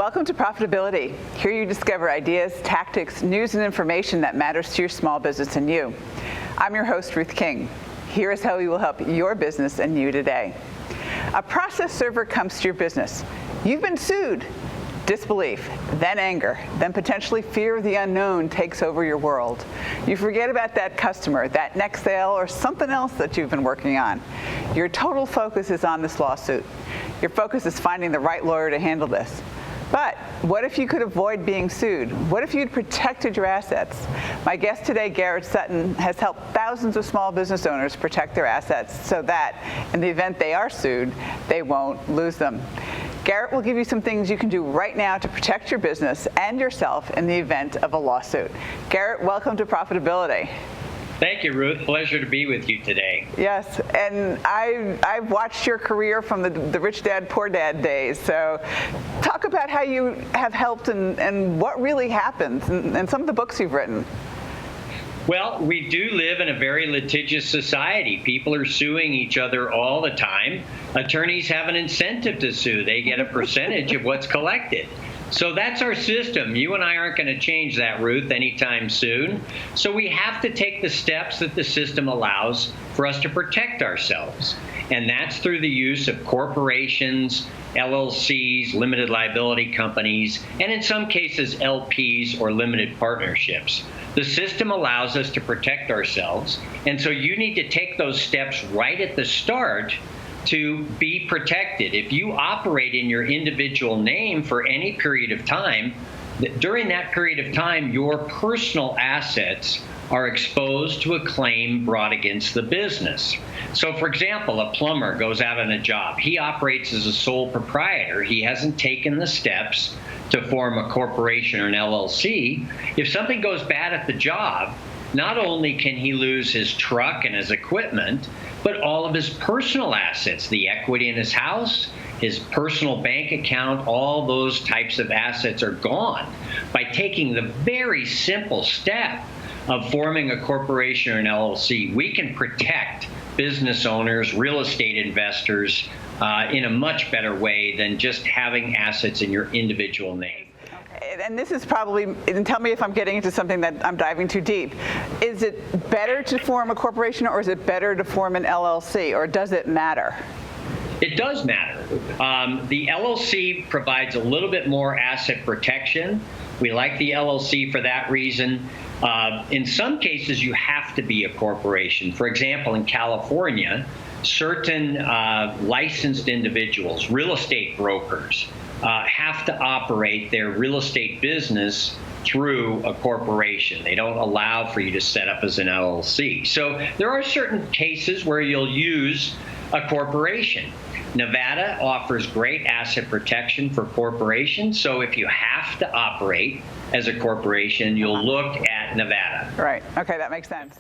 Welcome to Profitability. Here you discover ideas, tactics, news, and information that matters to your small business and you. I'm your host, Ruth King. Here is how we will help your business and you today. A process server comes to your business. You've been sued. Disbelief, then anger, then potentially fear of the unknown takes over your world. You forget about that customer, that next sale, or something else that you've been working on. Your total focus is on this lawsuit. Your focus is finding the right lawyer to handle this. But what if you could avoid being sued? What if you'd protected your assets? My guest today, Garrett Sutton, has helped thousands of small business owners protect their assets so that, in the event they are sued, they won't lose them. Garrett will give you some things you can do right now to protect your business and yourself in the event of a lawsuit. Garrett, welcome to Profitability. Thank you, Ruth. Pleasure to be with you today. Yes, and I've watched your career from the Rich Dad, Poor Dad days. So talk about how you have helped and what really happens and some of the books you've written. Well, we do live in a very litigious society. People are suing each other all the time. Attorneys have an incentive to sue. They get a percentage of what's collected. So that's our system. You and I aren't going to change that, Ruth, anytime soon. So we have to take the steps that the system allows for us to protect ourselves. And that's through the use of corporations, LLCs, limited liability companies, and in some cases, LPs or limited partnerships. The system allows us to protect ourselves. And so you need to take those steps right at the start to be protected. If you operate in your individual name for any period of time, during that period of time, your personal assets are exposed to a claim brought against the business. So for example, a plumber goes out on a job. He operates as a sole proprietor. He hasn't taken the steps to form a corporation or an LLC. If something goes bad at the job, not only can he lose his truck and his equipment, but all of his personal assets, the equity in his house, his personal bank account, all those types of assets are gone. By taking the very simple step of forming a corporation or an LLC, we can protect business owners, real estate investors in a much better way than just having assets in your individual name. And this is probably, and tell me if I'm getting into something that I'm diving too deep. Is it better to form a corporation or is it better to form an LLC, or does it matter? It does matter. The LLC provides a little bit more asset protection. We like the LLC for that reason. In some cases, you have to be a corporation. For example, in California, certain licensed individuals, real estate brokers, have to operate their real estate business through a corporation. They don't allow for you to set up as an LLC. So there are certain cases where you'll use a corporation. Nevada offers great asset protection for corporations. So if you have to operate as a corporation, you'll look at Nevada. Right. Okay, that makes sense.